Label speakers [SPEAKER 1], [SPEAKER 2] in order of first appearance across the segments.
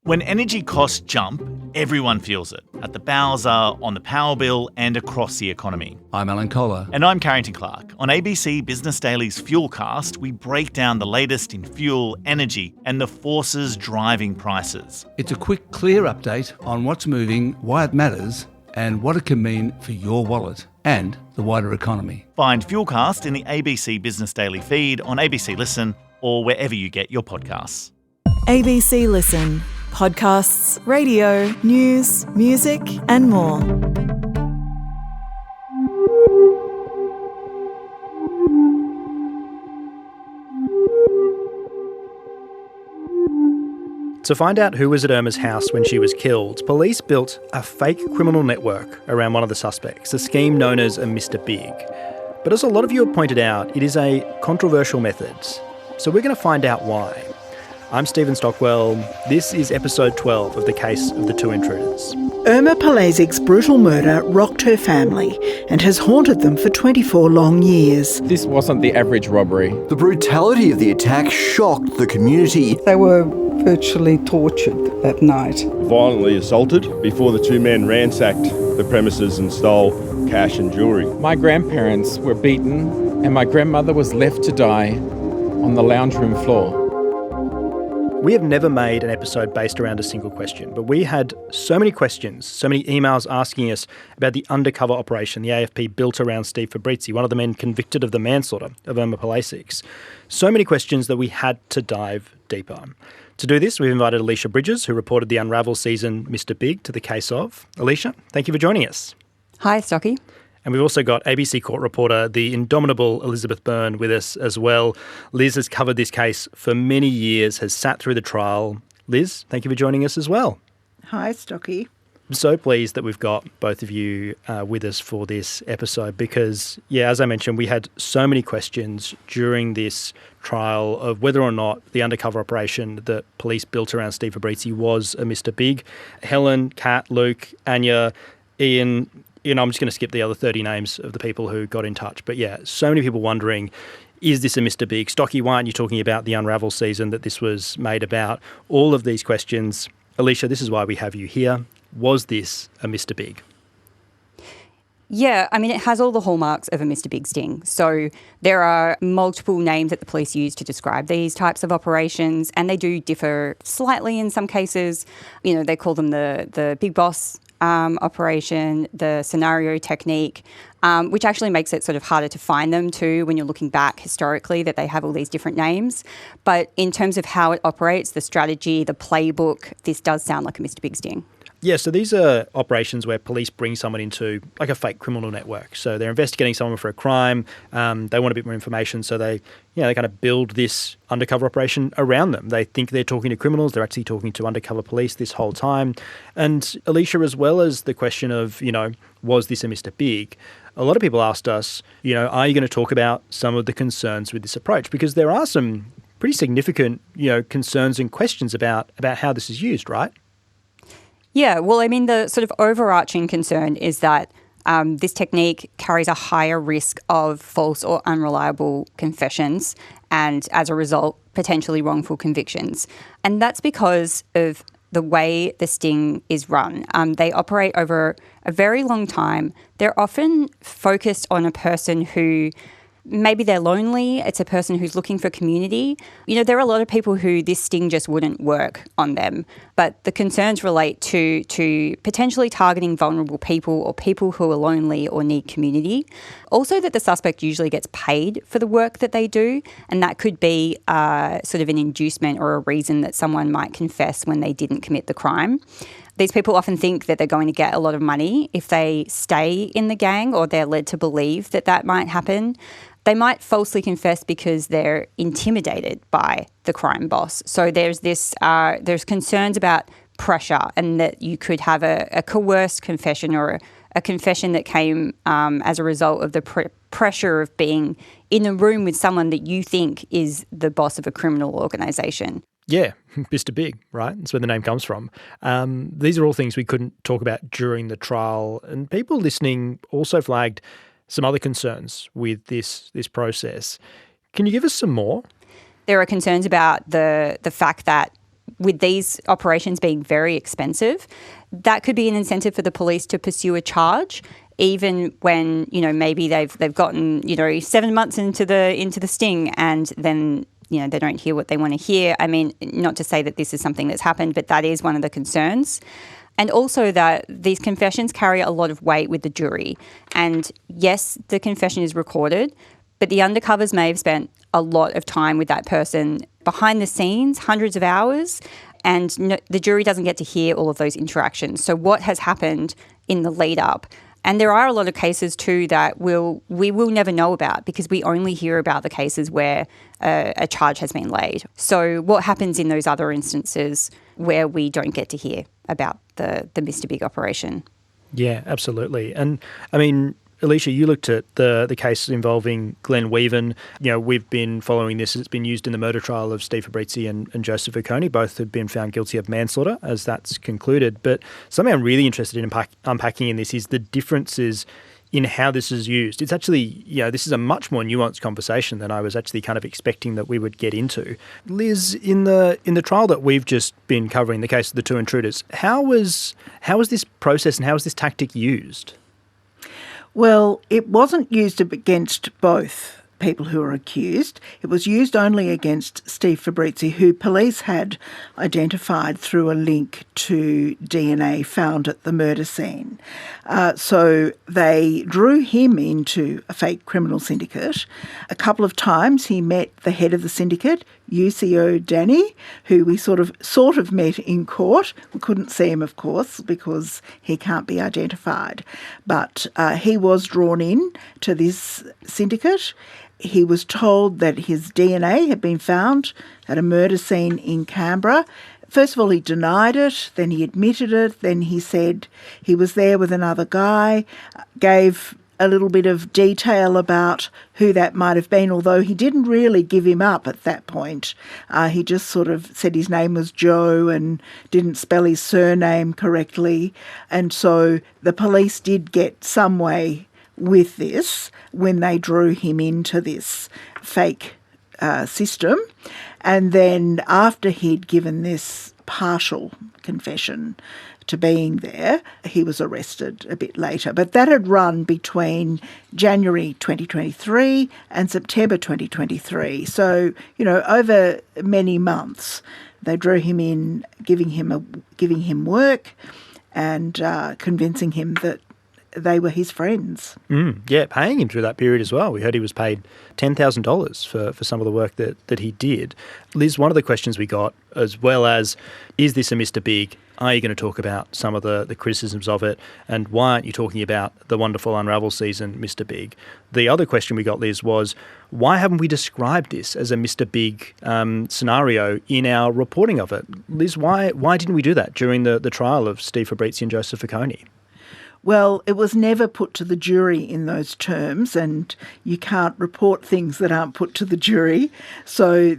[SPEAKER 1] When energy costs jump, everyone feels it. At the Bowser, on the power bill and across the economy.
[SPEAKER 2] I'm Alan Kohler.
[SPEAKER 1] And I'm Carrington Clark. On ABC Business Daily's Fuelcast, we break down the latest in fuel, energy and the forces driving prices.
[SPEAKER 2] It's a quick, clear update on what's moving, why it matters and what it can mean for your wallet and the wider economy.
[SPEAKER 1] Find Fuelcast in the ABC Business Daily feed, on ABC Listen or wherever you get your podcasts.
[SPEAKER 3] ABC Listen. Podcasts, radio, news, music and more.
[SPEAKER 4] To find out who was at Irma's house when she was killed, police built a fake criminal network around one of the suspects, a scheme known as a Mr. Big. But as a lot of you have pointed out, it is a controversial method. So we're going to find out why. I'm Stephen Stockwell. This is episode 12 of the case of the Two Intruders.
[SPEAKER 5] Irma Palazic's brutal murder rocked her family and has haunted them for 24 long years.
[SPEAKER 6] This wasn't the average robbery.
[SPEAKER 7] The brutality of the attack shocked the community.
[SPEAKER 8] They were virtually tortured that night.
[SPEAKER 9] Violently assaulted before the two men ransacked the premises and stole cash and jewellery.
[SPEAKER 6] My grandparents were beaten and my grandmother was left to die on the lounge room floor.
[SPEAKER 4] We have never made an episode based around a single question, but we had so many questions, so many emails asking us about the undercover operation the AFP built around Steve Fabriczy, one of the men convicted of the manslaughter of Irma Palazic's. So many questions that we had to dive deeper. To do this, we've invited Alicia Bridges, who reported the Unravel season Mr. Big, to the case of. Alicia, thank you for joining us.
[SPEAKER 10] Hi, Stocky.
[SPEAKER 4] And we've also got ABC court reporter, the indomitable Elizabeth Byrne, with us as well. Liz has covered this case for many years, has sat through the trial. Liz, thank you for joining us as well.
[SPEAKER 5] Hi, Stocky.
[SPEAKER 4] I'm so pleased that we've got both of you with us for this episode because, as I mentioned, we had so many questions during this trial of whether or not the undercover operation that police built around Steve Fabriczy was a Mr. Big. Helen, Kat, Luke, Anya, Ian, I'm just going to skip the other 30 names of the people who got in touch. But so many people wondering, is this a Mr. Big? Stocky, why aren't you talking about the Unravel season that this was made about? All of these questions. Alicia, this is why we have you here. Was this a Mr. Big?
[SPEAKER 10] Yeah, I mean, it has all the hallmarks of a Mr. Big sting. So there are multiple names that the police use to describe these types of operations, and they do differ slightly in some cases. They call them the Big Boss operation, the scenario technique, which actually makes it sort of harder to find them too when you're looking back historically, that they have all these different names. But in terms of how it operates, the strategy, the playbook, this does sound like a Mr. Big sting.
[SPEAKER 4] Yeah, so these are operations where police bring someone into like a fake criminal network. So they're investigating someone for a crime. They want a bit more information, so they kind of build this undercover operation around them. They think they're talking to criminals. They're actually talking to undercover police this whole time. And Alicia, as well as the question of, was this a Mr. Big? A lot of people asked us, are you going to talk about some of the concerns with this approach? Because there are some pretty significant, concerns and questions about how this is used, right?
[SPEAKER 10] Yeah, well, I mean, the sort of overarching concern is that this technique carries a higher risk of false or unreliable confessions and, as a result, potentially wrongful convictions. And that's because of the way the sting is run. They operate over a very long time. They're often focused on a person who maybe they're lonely. It's a person who's looking for community. There are a lot of people who this sting just wouldn't work on them. But the concerns relate to potentially targeting vulnerable people or people who are lonely or need community. Also that the suspect usually gets paid for the work that they do. And that could be sort of an inducement or a reason that someone might confess when they didn't commit the crime. These people often think that they're going to get a lot of money if they stay in the gang, or they're led to believe that might happen. They might falsely confess because they're intimidated by the crime boss. So there's there's concerns about pressure and that you could have a coerced confession or a confession that came as a result of the pressure of being in a room with someone that you think is the boss of a criminal organisation.
[SPEAKER 4] Yeah, Mr. Big, right? That's where the name comes from. These are all things we couldn't talk about during the trial. And people listening also flagged some other concerns with this process. Can you give us some more?
[SPEAKER 10] There are concerns about the fact that with these operations being very expensive, that could be an incentive for the police to pursue a charge, even when, maybe they've gotten, 7 months into the sting, and then, they don't hear what they want to hear. I mean, not to say that this is something that's happened, but that is one of the concerns. And also that these confessions carry a lot of weight with the jury. And yes, the confession is recorded, but the undercovers may have spent a lot of time with that person behind the scenes, hundreds of hours, and the jury doesn't get to hear all of those interactions. So what has happened in the lead up? And there are a lot of cases too that we will never know about, because we only hear about the cases where a charge has been laid. So what happens in those other instances where we don't get to hear about the Mr. Big operation?
[SPEAKER 4] Yeah, absolutely. And I mean, Alicia, you looked at the case involving Glenn Weaven. We've been following this. It's been used in the murder trial of Steve Fabriczy and Joseph Oconee. Both have been found guilty of manslaughter, as that's concluded. But something I'm really interested in unpacking in this is the differences in how this is used. It's actually, this is a much more nuanced conversation than I was actually kind of expecting that we would get into. Liz, in the trial that we've just been covering, the case of the Two Intruders, how was this process and how was this tactic used?
[SPEAKER 5] Well, it wasn't used against both people who were accused. It was used only against Steve Fabriczy, who police had identified through a link to DNA found at the murder scene. So they drew him into a fake criminal syndicate. A couple of times he met the head of the syndicate, UCO Danny, who we sort of met in court. We couldn't see him, of course, because he can't be identified. But he was drawn in to this syndicate. He was told that his DNA had been found at a murder scene in Canberra. First of all, he denied it, then he admitted it, then he said he was there with another guy, gave a little bit of detail about who that might have been, although he didn't really give him up at that point. He just sort of said his name was Joe and didn't spell his surname correctly. And so the police did get some way with this when they drew him into this fake system. And then after he'd given this partial confession to being there, he was arrested a bit later. But that had run between January 2023 and September 2023. So, over many months, they drew him in, giving him work and convincing him that they were his friends.
[SPEAKER 4] Yeah, paying him through that period as well. We heard he was paid $10,000 for some of the work that he did. Liz, one of the questions we got, as well as, is this a Mr. Big? Are you going to talk about some of the criticisms of it? And why aren't you talking about the wonderful Unravel season, Mr. Big? The other question we got, Liz, was, why haven't we described this as a Mr. Big scenario in our reporting of it? Liz, why didn't we do that during the trial of Steve Fabriczy and Joseph Oconee?
[SPEAKER 5] Well, it was never put to the jury in those terms, and you can't report things that aren't put to the jury. So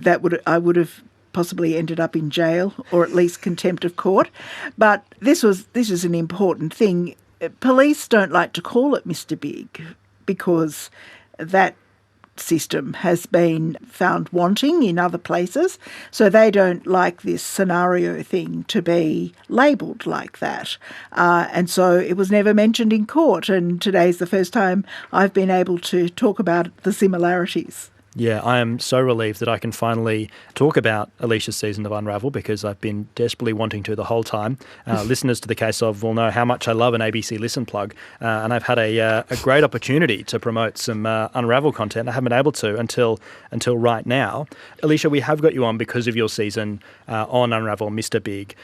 [SPEAKER 5] I would have possibly ended up in jail, or at least contempt of court. But this is an important thing. Police don't like to call it Mr. Big because that system has been found wanting in other places. So they don't like this scenario thing to be labelled like that. And so it was never mentioned in court. And today's the first time I've been able to talk about the similarities.
[SPEAKER 4] Yeah, I am so relieved that I can finally talk about Alicia's season of Unravel, because I've been desperately wanting to the whole time. Listeners to the Case Of will know how much I love an ABC Listen plug, and I've had a great opportunity to promote some Unravel content. I haven't been able to until right now. Alicia, we have got you on because of your season on Unravel, Mr. Big.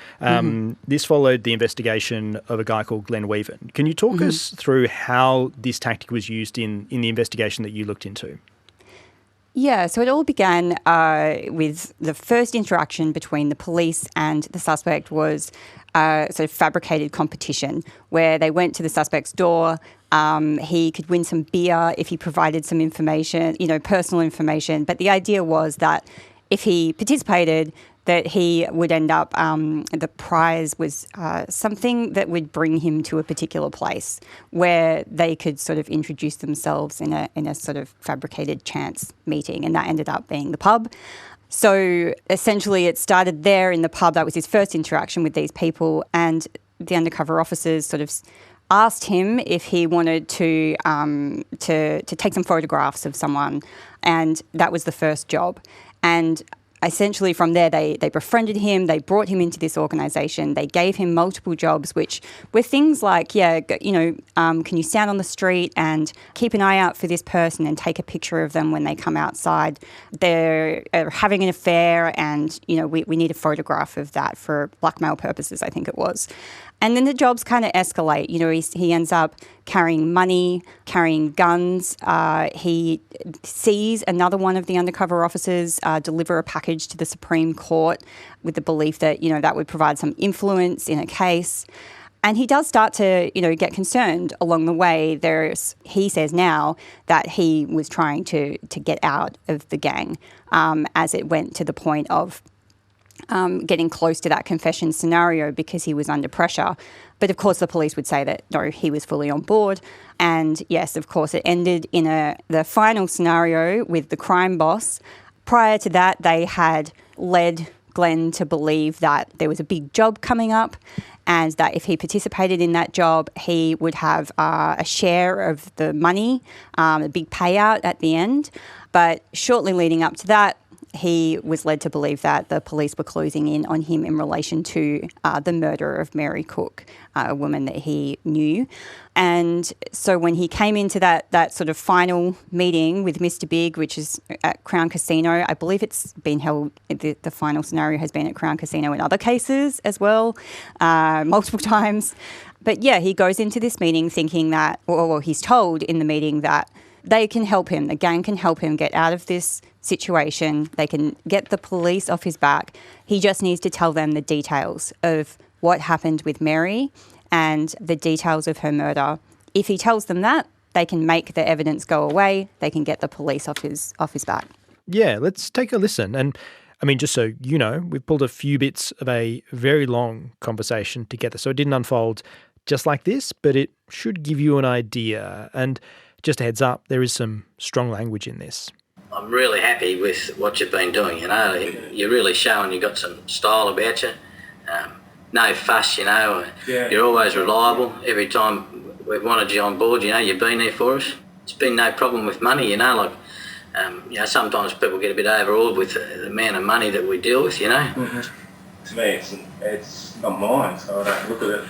[SPEAKER 4] This followed the investigation of a guy called Glenn Weaven. Can you talk us through how this tactic was used in the investigation that you looked into?
[SPEAKER 10] Yeah, so it all began with the first interaction between the police and the suspect was sort of fabricated competition where they went to the suspect's door. He could win some beer if he provided some information, personal information. But the idea was that if he participated, that he would end up, the prize was something that would bring him to a particular place where they could sort of introduce themselves in a sort of fabricated chance meeting. And that ended up being the pub. So essentially it started there in the pub. That was his first interaction with these people, and the undercover officers sort of asked him if he wanted to take some photographs of someone, and that was the first job. And essentially from there, they befriended him, they brought him into this organisation, they gave him multiple jobs, which were things like, can you stand on the street and keep an eye out for this person and take a picture of them when they come outside? They're having an affair and, we need a photograph of that for blackmail purposes, I think it was. And then the jobs kind of escalate. He ends up carrying money, carrying guns. He sees another one of the undercover officers deliver a package to the Supreme Court with the belief that, that would provide some influence in a case. And he does start to, get concerned along the way. He says now that he was trying to get out of the gang as it went to the point of getting close to that confession scenario because he was under pressure. But of course the police would say that no, he was fully on board. And yes, of course it ended in the final scenario with the crime boss. Prior to that, they had led Glenn to believe that there was a big job coming up and that if he participated in that job, he would have a share of the money, a big payout at the end. But shortly leading up to that, he was led to believe that the police were closing in on him in relation to the murder of Mary Cook, a woman that he knew. And so when he came into that sort of final meeting with Mr. Big, which is at Crown Casino, I believe it's been held, the final scenario has been at Crown Casino in other cases as well, multiple times. But yeah, he goes into this meeting thinking that, or he's told in the meeting that they can help him, the gang can help him get out of this situation. They can get the police off his back. He just needs to tell them the details of what happened with Mary and the details of her murder. If he tells them that, they can make the evidence go away. They can get the police off his back.
[SPEAKER 4] Yeah, let's take a listen. And I mean, just so you know, we've pulled a few bits of a very long conversation together. So it didn't unfold just like this, but it should give you an idea. And just a heads up, there is some strong language in this.
[SPEAKER 11] I'm really happy with what you've been doing, You're really showing you've got some style about you. No fuss, Yeah. You're always reliable. Every time we've wanted you on board, you've been there for us. It's been no problem with money, sometimes people get a bit overawed with the amount of money that we deal with,
[SPEAKER 12] Mm-hmm. To me, it's not mine, so I don't look at it.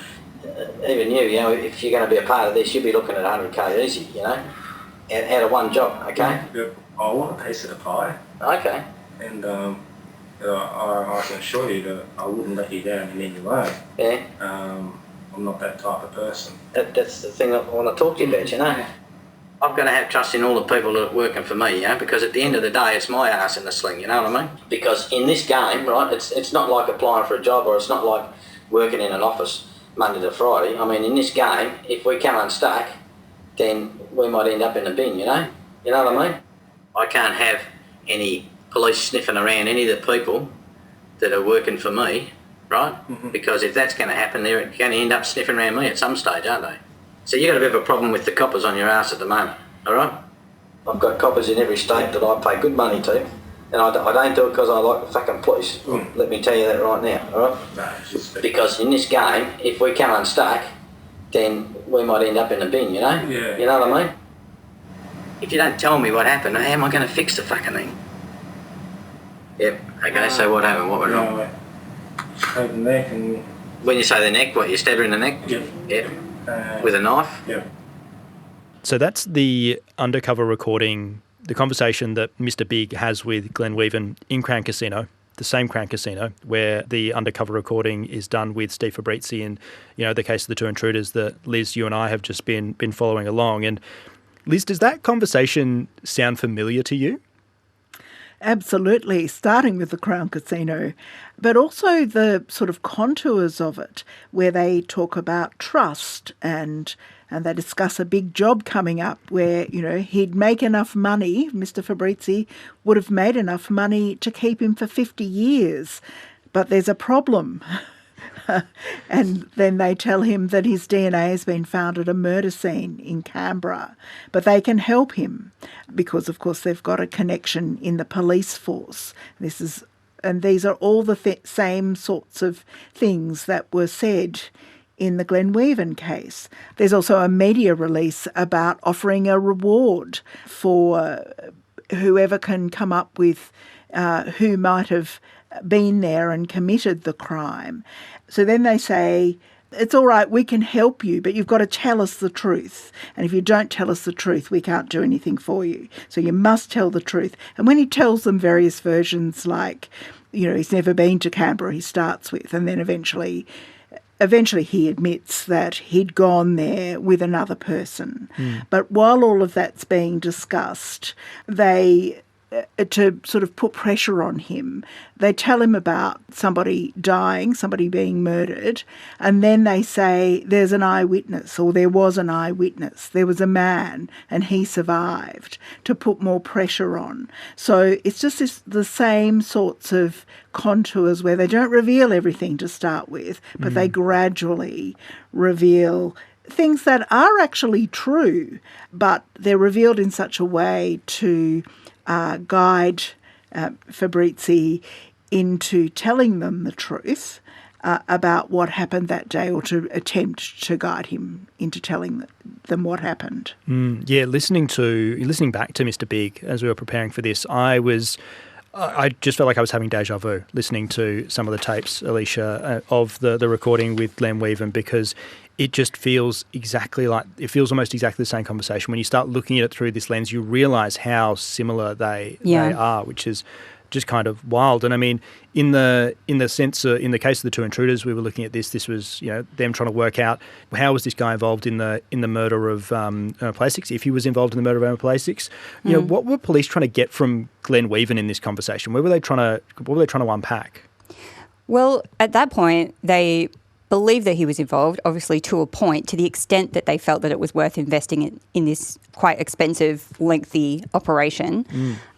[SPEAKER 11] Even you, if you're going to be a part of this, you'll be looking at 100k easy, out of one job, okay?
[SPEAKER 12] Yep. I want a piece of the pie.
[SPEAKER 11] Okay.
[SPEAKER 12] And I can assure you that I wouldn't let you down in any way.
[SPEAKER 11] Yeah.
[SPEAKER 12] I'm not that type of person.
[SPEAKER 11] That's the thing I want to talk to you about, I've got to have trust in all the people that are working for me, because at the end of the day, it's my ass in the sling, you know what I mean? Because in this game, right, it's not like applying for a job or it's not like working in an office Monday to Friday. I mean, in this game, if we come unstuck, then we might end up in the bin, You know what I mean? I can't have any police sniffing around any of the people that are working for me, right? Mm-hmm. Because if that's going to happen, they're going to end up sniffing around me at some stage, aren't they? So you've got a bit of a problem with the coppers on your ass at the moment, all right? I've got coppers in every state that I pay good money to, and I don't do it because I like the fucking police. Mm. Let me tell you that right now, all right? No, because in this game, if we come unstuck, then we might end up in the bin,
[SPEAKER 12] Yeah.
[SPEAKER 11] You know what I mean? If you don't tell me what happened, how am I going to fix the fucking thing? Yep. Okay, so what happened? What went wrong?
[SPEAKER 12] Stabbed the neck and...
[SPEAKER 11] When you say the neck, what, you stabbed her in the neck?
[SPEAKER 12] Yep.
[SPEAKER 11] Yep. With a knife?
[SPEAKER 12] Yep.
[SPEAKER 4] So that's the undercover recording, the conversation that Mr. Big has with Glenn Weaven in Crown Casino, the same Crown Casino, where the undercover recording is done with Steve Fabriczy in, the case of the Two Intruders that Liz, you and I have just been following along. And Liz, does that conversation sound familiar to you?
[SPEAKER 5] Absolutely, starting with the Crown Casino, but also the sort of contours of it, where they talk about trust and they discuss a big job coming up where, he'd make enough money, Mr. Fabriczy would have made enough money to keep him for 50 years. But there's a problem. And then they tell him that his DNA has been found at a murder scene in Canberra. But they can help him because, of course, they've got a connection in the police force. And these are all the same sorts of things that were said in the Glen Weaven case. There's also a media release about offering a reward for whoever can come up with who might have been there and committed the crime. So then they say, it's all right, we can help you, but you've got to tell us the truth. And if you don't tell us the truth, we can't do anything for you. So you must tell the truth. And when he tells them various versions, like, he's never been to Canberra, he starts with, and then eventually he admits that he'd gone there with another person. But while all of that's being discussed, to sort of put pressure on him, they tell him about somebody dying, somebody being murdered, and then they say there's an eyewitness, or there was an eyewitness, there was a man and he survived, to put more pressure on. So it's just the same sorts of contours where they don't reveal everything to start with, but they gradually reveal things that are actually true, but they're revealed in such a way to guide Fabriczy into telling them the truth about what happened that day, or to attempt to guide him into telling them what happened.
[SPEAKER 4] Yeah, listening back to Mr. Big as we were preparing for this, I just felt like I was having deja vu listening to some of the tapes, Alicia, of the recording with Glen Weaven, because it just feels almost exactly the same conversation. When you start looking at it through this lens, you realise how similar they are, which is just kind of wild. And I mean, in the case of the Two Intruders, we were looking at this. This was them trying to work out how was this guy involved in the murder of Emma Plasix. If he was involved in the murder of Emma Plasix, what were police trying to get from Glen Weaven in this conversation? What were they trying to unpack?
[SPEAKER 10] Well, at that point, they believed that he was involved, obviously to a point, to the extent that they felt that it was worth investing in this quite expensive, lengthy operation.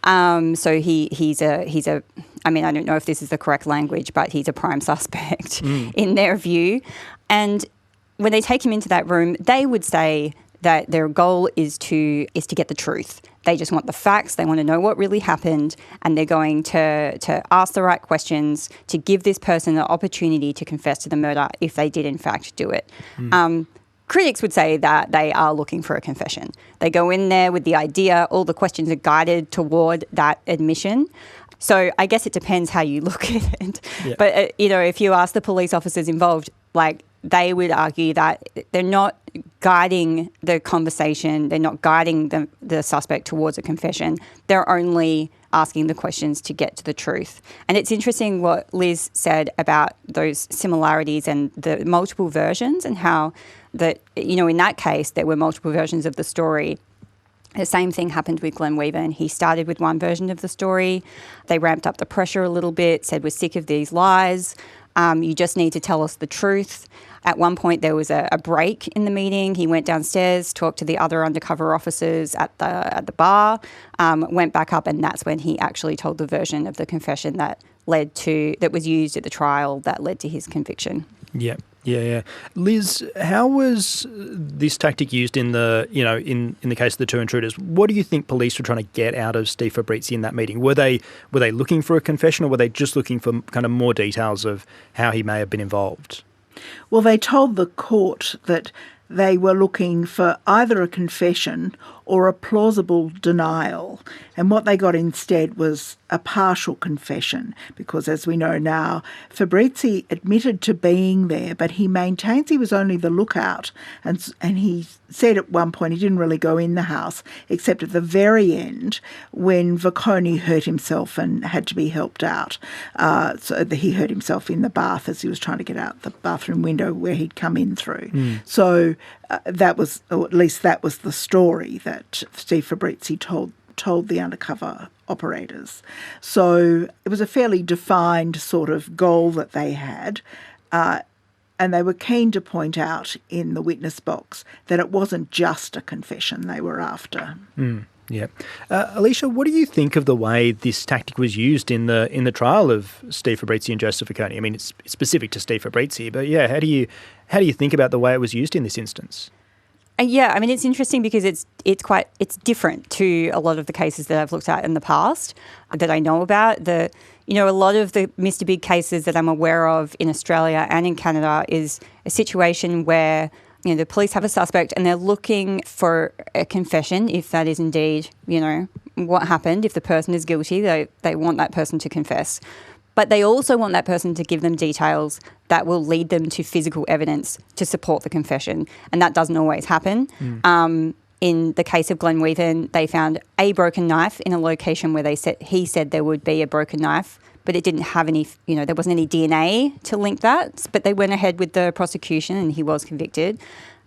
[SPEAKER 10] So he's a I mean, I don't know if this is the correct language, but he's a prime suspect in their view. And when they take him into that room, they would say that their goal is to get the truth. They just want the facts. They want to know what really happened, and they're going to ask the right questions to give this person the opportunity to confess to the murder if they did in fact do it. Critics would say that they are looking for a confession. They go in there with the idea, all the questions are guided toward that admission. So I guess it depends how you look at it. Yeah. But, if you ask the police officers involved, they would argue that they're not guiding the conversation, they're not guiding the suspect towards a confession. They're only asking the questions to get to the truth. And it's interesting what Liz said about those similarities and the multiple versions, and how that, in that case, there were multiple versions of the story. The same thing happened with Glen Weaven. He started with one version of the story. They ramped up the pressure a little bit, said, we're sick of these lies. You just need to tell us the truth. At one point, there was a break in the meeting. He went downstairs, talked to the other undercover officers at the bar, went back up, and that's when he actually told the version of the confession that was used at the trial that led to his conviction. Yeah.
[SPEAKER 4] Liz, how was this tactic used in the case of the Two Intruders? What do you think police were trying to get out of Steve Fabriczy in that meeting? Were they looking for a confession, or were they just looking for kind of more details of how he may have been involved?
[SPEAKER 5] Well, they told the court that they were looking for either a confession or a plausible denial. And what they got instead was a partial confession, because as we know now, Fabriczy admitted to being there, but he maintains he was only the lookout. And he said at one point he didn't really go in the house, except at the very end when Vacconi hurt himself and had to be helped out. So he hurt himself in the bath as he was trying to get out the bathroom window where he'd come in through. So that was, or at least that was the story that Steve Fabriczy told the undercover operators. So it was a fairly defined sort of goal that they had, and they were keen to point out in the witness box that it wasn't just a confession they were after.
[SPEAKER 4] Yeah. Alicia, what do you think of the way this tactic was used in the trial of Steve Fabriczy and Joseph Fabriczy? I mean, it's specific to Steve Fabriczy, but yeah, how do you think about the way it was used in this instance?
[SPEAKER 10] Yeah, I mean, it's interesting because it's different to a lot of the cases that I've looked at in the past that I know about. A lot of the Mr. Big cases that I'm aware of in Australia and in Canada is a situation where the police have a suspect and they're looking for a confession, if that is indeed, what happened. If the person is guilty, they want that person to confess. But they also want that person to give them details that will lead them to physical evidence to support the confession. And that doesn't always happen. In the case of Glenn Weaven, they found a broken knife in a location where he said there would be a broken knife, but it didn't have any, there wasn't any DNA to link that. But they went ahead with the prosecution and he was convicted.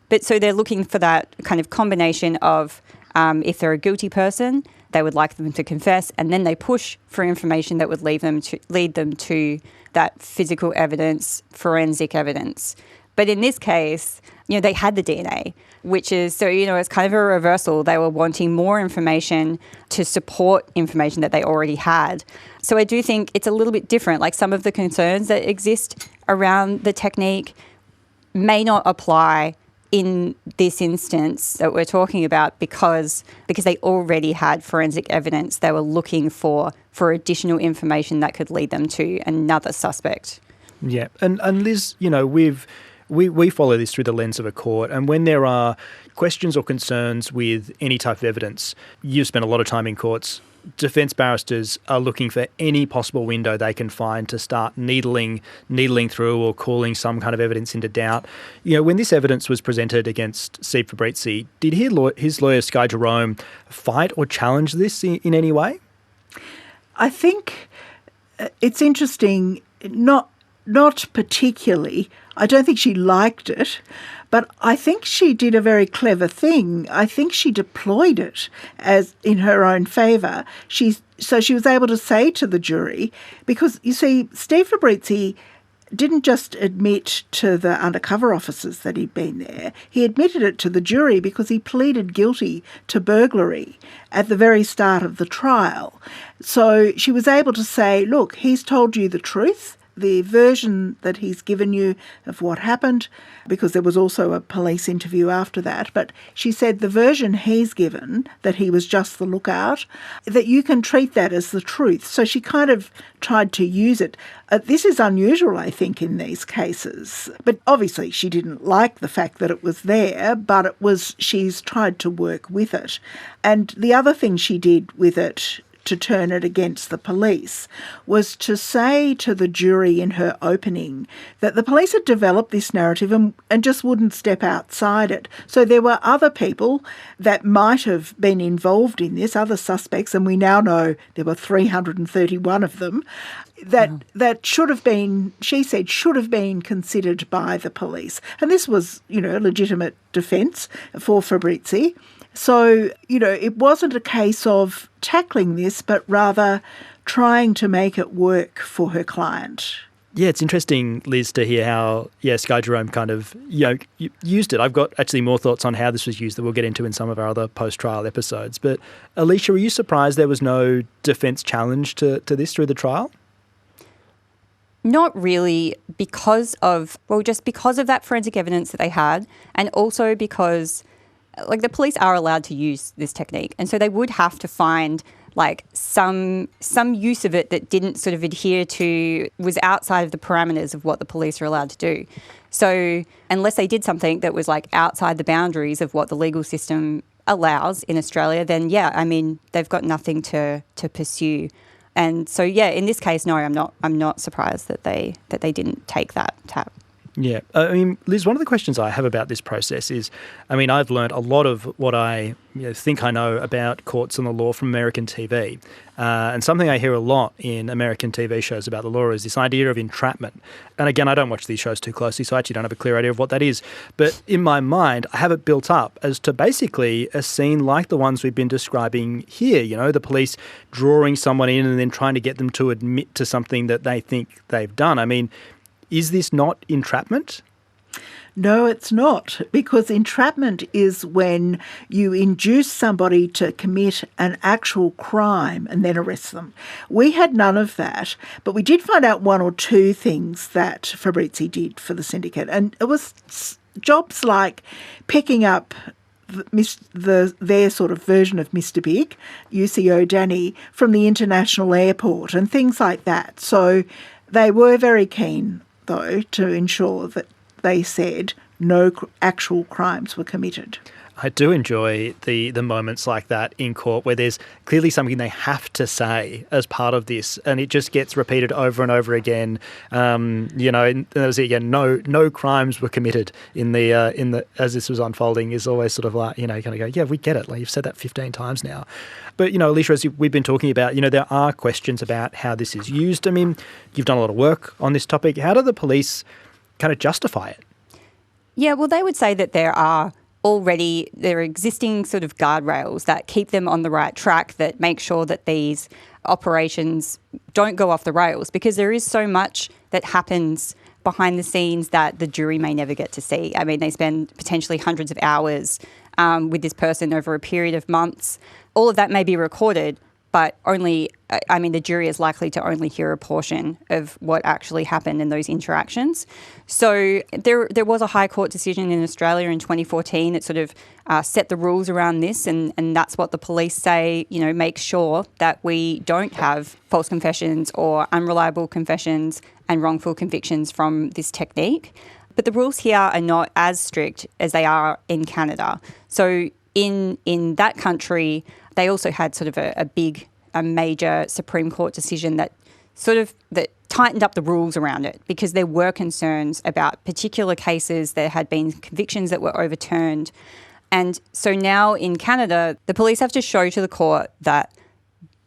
[SPEAKER 10] But so they're looking for that kind of combination of if they're a guilty person, they would like them to confess, and then they push for information that would lead them to that physical evidence, forensic evidence. But in this case, they had the DNA, which is, so, it's kind of a reversal. They were wanting more information to support information that they already had. So I do think it's a little bit different. Like, some of the concerns that exist around the technique may not apply in this instance that we're talking about because they already had forensic evidence. They were looking for additional information that could lead them to another suspect.
[SPEAKER 4] Yeah. And Liz, we follow this through the lens of a court, and when there are questions or concerns with any type of evidence, you've spent a lot of time in courts. Defence barristers are looking for any possible window they can find to start needling through or calling some kind of evidence into doubt. When this evidence was presented against Steve Fabriczy, did his lawyer, Sky Jerome, fight or challenge this in any way?
[SPEAKER 5] I think it's interesting, not particularly. I don't think she liked it, but I think she did a very clever thing. I think she deployed it as in her own favour. So she was able to say to the jury, because you see, Steve Fabriczy didn't just admit to the undercover officers that he'd been there. He admitted it to the jury because he pleaded guilty to burglary at the very start of the trial. So she was able to say, look, he's told you the truth, the version that he's given you of what happened, because there was also a police interview after that, but she said the version he's given, that he was just the lookout, that you can treat that as the truth. So she kind of tried to use it. This is unusual, I think, in these cases. But obviously she didn't like the fact that it was there, but she's tried to work with it. And the other thing she did with it, to turn it against the police, was to say to the jury in her opening that the police had developed this narrative and just wouldn't step outside it. So there were other people that might have been involved in this, other suspects, and we now know there were 331 of them, that should have been, she said, should have been considered by the police. And this was, legitimate defence for Fabriczy. So, it wasn't a case of tackling this, but rather trying to make it work for her client.
[SPEAKER 4] Yeah, it's interesting, Liz, to hear how, Sky Jerome kind of used it. I've got actually more thoughts on how this was used that we'll get into in some of our other post-trial episodes. But Alicia, were you surprised there was no defence challenge to this through the trial?
[SPEAKER 10] Not really, because of that forensic evidence that they had, and also because the police are allowed to use this technique, and so they would have to find some use of it that didn't sort of adhere to, was outside of the parameters of what the police are allowed to do. So unless they did something that was outside the boundaries of what the legal system allows in Australia, then they've got nothing to pursue. And so in this case, no, I'm not surprised that they didn't take that tap.
[SPEAKER 4] Yeah. Liz, one of the questions I have about this process is, I've learned a lot of what I think I know about courts and the law from American TV. And something I hear a lot in American TV shows about the law is this idea of entrapment. And again, I don't watch these shows too closely, so I actually don't have a clear idea of what that is. But in my mind, I have it built up as to basically a scene like the ones we've been describing here, the police drawing someone in and then trying to get them to admit to something that they think they've done. Is this not entrapment?
[SPEAKER 5] No, it's not, because entrapment is when you induce somebody to commit an actual crime and then arrest them. We had none of that, but we did find out one or two things that Fabriczy did for the syndicate, and it was jobs like picking up their sort of version of Mr. Big, UCO Danny, from the international airport and things like that. So they were very keen, though, to ensure that they said no actual crimes were committed.
[SPEAKER 4] I do enjoy the moments like that in court where there's clearly something they have to say as part of this, and it just gets repeated over and over again. And there was again, no crimes were committed in the as this was unfolding. Is always sort of like, kind of go, yeah, we get it. Like, you've said that 15 times now. But Alicia, as we've been talking about, there are questions about how this is used. I mean, you've done a lot of work on this topic. How do the police kind of justify it?
[SPEAKER 10] Yeah, well, they would say that there are existing sort of guardrails that keep them on the right track, that make sure that these operations don't go off the rails, because there is so much that happens behind the scenes that the jury may never get to see. I mean, they spend potentially hundreds of hours with this person over a period of months. All of that may be recorded, but the jury is likely to only hear a portion of what actually happened in those interactions. So there was a High Court decision in Australia in 2014 that sort of set the rules around this, and that's what the police say, make sure that we don't have false confessions or unreliable confessions and wrongful convictions from this technique. But the rules here are not as strict as they are in Canada. So in that country, they also had sort of a major Supreme Court decision that tightened up the rules around it, because there were concerns about particular cases. There had been convictions that were overturned. And so now in Canada, the police have to show to the court that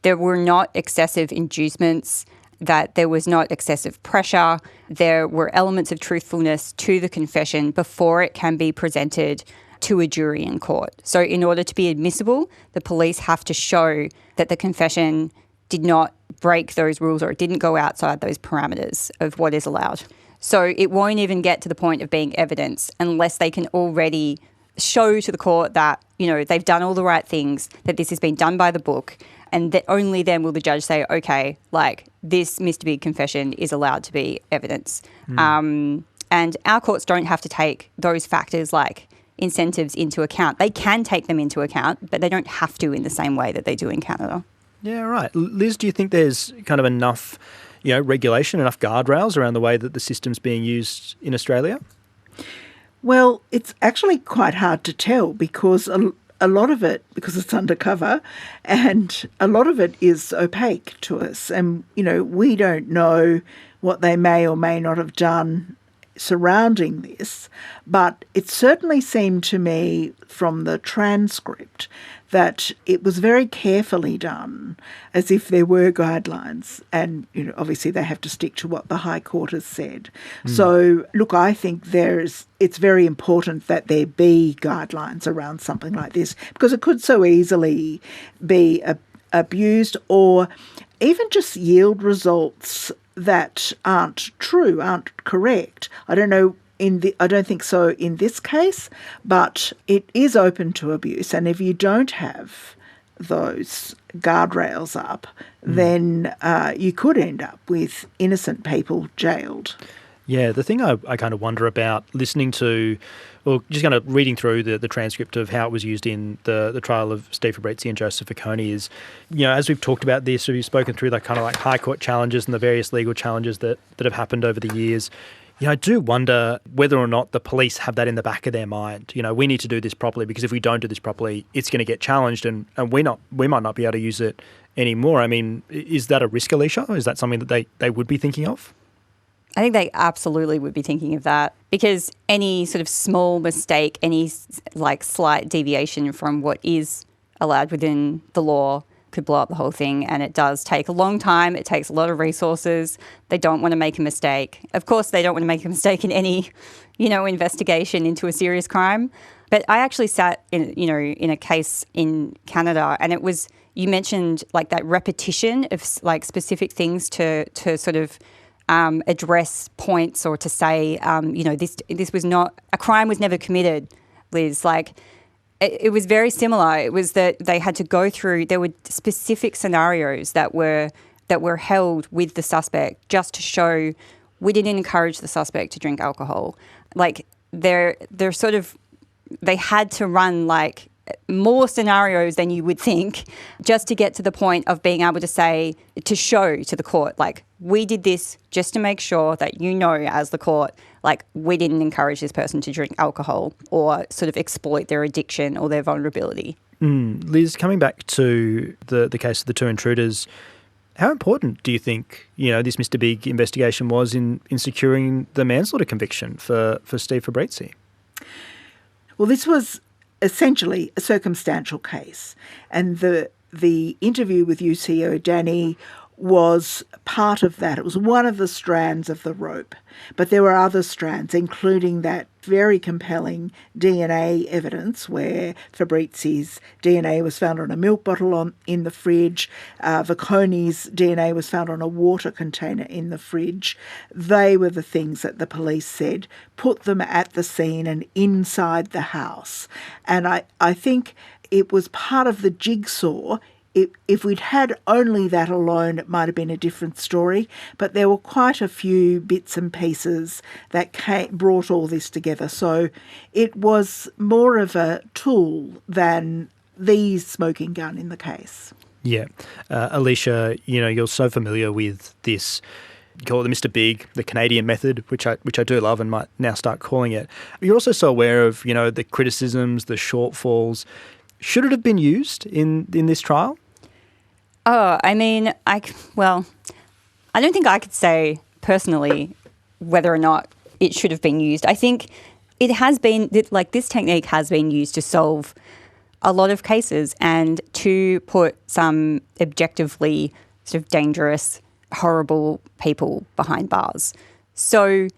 [SPEAKER 10] there were not excessive inducements, that there was not excessive pressure, there were elements of truthfulness to the confession before it can be presented to a jury in court. So in order to be admissible, the police have to show that the confession did not break those rules, or it didn't go outside those parameters of what is allowed. So it won't even get to the point of being evidence unless they can already show to the court that, they've done all the right things, that this has been done by the book, and that only then will the judge say, okay, like, this Mr. Big confession is allowed to be evidence. And our courts don't have to take those factors like incentives into account. They can take them into account, but they don't have to in the same way that they do in Canada.
[SPEAKER 4] Yeah, right. Liz, do you think there's kind of enough, regulation, enough guardrails around the way that the system's being used in Australia?
[SPEAKER 5] Well, it's actually quite hard to tell, because a lot of it, because it's undercover, and a lot of it is opaque to us. And, we don't know what they may or may not have done surrounding this, but it certainly seemed to me from the transcript that it was very carefully done, as if there were guidelines, and obviously they have to stick to what the High Court has said. So look, I think it's very important that there be guidelines around something like this, because it could so easily be abused, or even just yield results that aren't true, aren't correct. I don't know. I don't think so in this case, but it is open to abuse. And if you don't have those guardrails up, then you could end up with innocent people jailed.
[SPEAKER 4] Yeah, the thing I kind of wonder about listening to, or just kind of reading through the transcript of how it was used in the trial of Steve Fabriczy and Joseph Facconi is, as we've talked about this, we've spoken through the kind of like High Court challenges and the various legal challenges that have happened over the years. I do wonder whether or not the police have that in the back of their mind. We need to do this properly, because if we don't do this properly, it's going to get challenged, and we might not be able to use it anymore. I mean, is that a risk, Alicia? Is that something that they would be thinking of?
[SPEAKER 10] I think they absolutely would be thinking of that, because any sort of small mistake, any like slight deviation from what is allowed within the law could blow up the whole thing. And it does take a long time. It takes a lot of resources. They don't want to make a mistake. Of course, they don't want to make a mistake in any, investigation into a serious crime. But I actually sat in a case in Canada, and it was, you mentioned like that repetition of like specific things to sort of address points or to say, this was not, a crime was never committed, Liz. Like, it was very similar. It was that they had to go through, there were specific scenarios that were held with the suspect just to show we didn't encourage the suspect to drink alcohol. Like, they're sort of, they had to run like more scenarios than you would think just to get to the point of being able to say, to show to the court, like, we did this just to make sure that as the court, like, we didn't encourage this person to drink alcohol or sort of exploit their addiction or their vulnerability.
[SPEAKER 4] Liz, coming back to the case of the Two Intruders, how important do you think, this Mr. Big investigation was in securing the manslaughter conviction for Steve Fabriczy?
[SPEAKER 5] Well, this was essentially a circumstantial case, and the interview with UCO Danny was part of that. It was one of the strands of the rope, but there were other strands, including that very compelling DNA evidence where Fabrizi's DNA was found on a milk bottle in the fridge, Vicconi's DNA was found on a water container in the fridge. They were the things that the police said put them at the scene and inside the house. And I think it was part of the jigsaw. If we'd had only that alone, it might have been a different story. But there were quite a few bits and pieces that brought all this together. So it was more of a tool than the smoking gun in the case.
[SPEAKER 4] Yeah. Alicia, you're so familiar with this. You call it the Mr. Big, the Canadian method, which I do love and might now start calling it. You're also so aware of, the criticisms, the shortfalls. Should it have been used in this trial?
[SPEAKER 10] Oh, I mean, I don't think I could say personally whether or not it should have been used. I think it has been, like, this technique has been used to solve a lot of cases and to put some objectively sort of dangerous, horrible people behind bars. So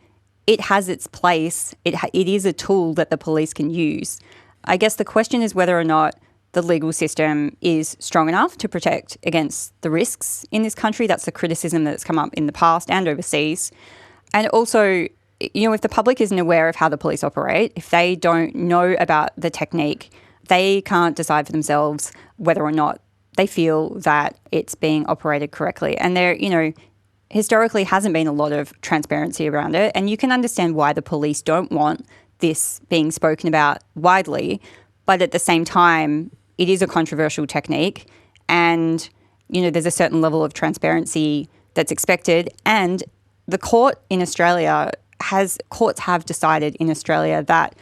[SPEAKER 10] it has its place. It is a tool that the police can use. I guess the question is whether or not the legal system is strong enough to protect against the risks in this country. That's the criticism that's come up in the past and overseas. And also, if the public isn't aware of how the police operate, if they don't know about the technique, they can't decide for themselves whether or not they feel that it's being operated correctly. And there, historically hasn't been a lot of transparency around it. And you can understand why the police don't want this being spoken about widely. But at the same time, it is a controversial technique, and there's a certain level of transparency that's expected. And the courts have decided in Australia that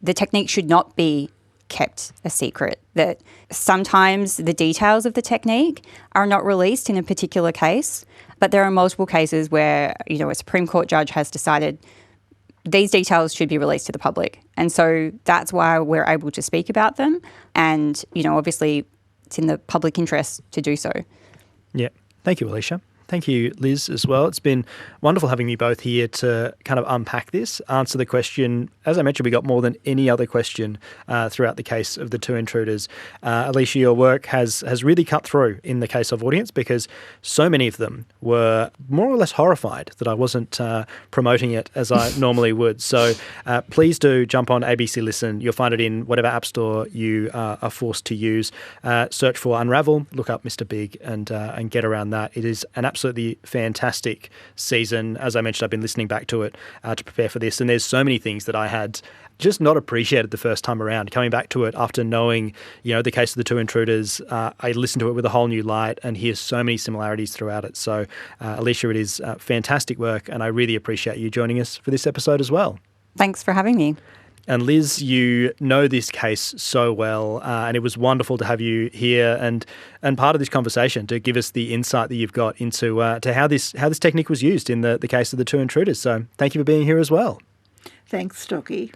[SPEAKER 10] the technique should not be kept a secret. That sometimes the details of the technique are not released in a particular case, but there are multiple cases where a Supreme Court judge has decided these details should be released to the public. And so that's why we're able to speak about them. And, obviously it's in the public interest to do so.
[SPEAKER 4] Yeah. Thank you, Alicia. Thank you, Liz, as well. It's been wonderful having you both here to kind of unpack this, answer the question. As I mentioned, we got more than any other question throughout the case of the Two Intruders. Alicia, your work has really cut through in the case of audience because so many of them were more or less horrified that I wasn't promoting it as I normally would. So please do jump on ABC Listen. You'll find it in whatever app store you are forced to use. Search for Unravel, look up Mr. Big and get around that. It is an absolutely fantastic season. As I mentioned, I've been listening back to it to prepare for this, and there's so many things that I had just not appreciated the first time around. Coming back to it after knowing, the case of the Two Intruders, I listened to it with a whole new light and hear so many similarities throughout it. So, Alicia, it is fantastic work, and I really appreciate you joining us for this episode as well.
[SPEAKER 10] Thanks for having me.
[SPEAKER 4] And Liz, you know this case so well, and it was wonderful to have you here and part of this conversation to give us the insight that you've got into to how this technique was used in the case of the Two Intruders. So thank you for being here as well.
[SPEAKER 5] Thanks, Stocky.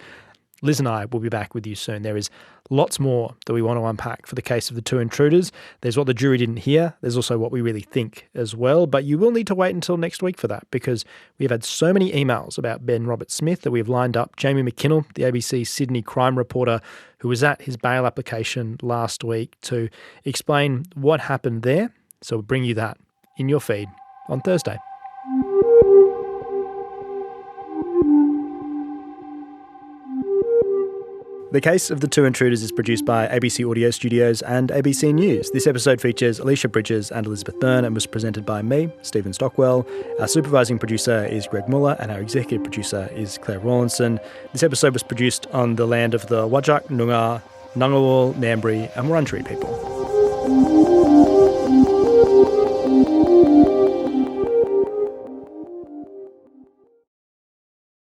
[SPEAKER 4] Liz and I will be back with you soon. There is lots more that we want to unpack for the case of the Two Intruders. There's what the jury didn't hear. There's also what we really think as well. But you will need to wait until next week for that because we've had so many emails about Ben Roberts-Smith that we've lined up Jamie McKinnell, the ABC Sydney crime reporter, who was at his bail application last week to explain what happened there. So we'll bring you that in your feed on Thursday. The Case of the Two Intruders is produced by ABC Audio Studios and ABC News. This episode features Alicia Bridges and Elizabeth Byrne and was presented by me, Stephen Stockwell. Our supervising producer is Greg Muller and our executive producer is Claire Rawlinson. This episode was produced on the land of the Whadjuk, Noongar, Ngunnawal, Ngambri and Wurundjeri people.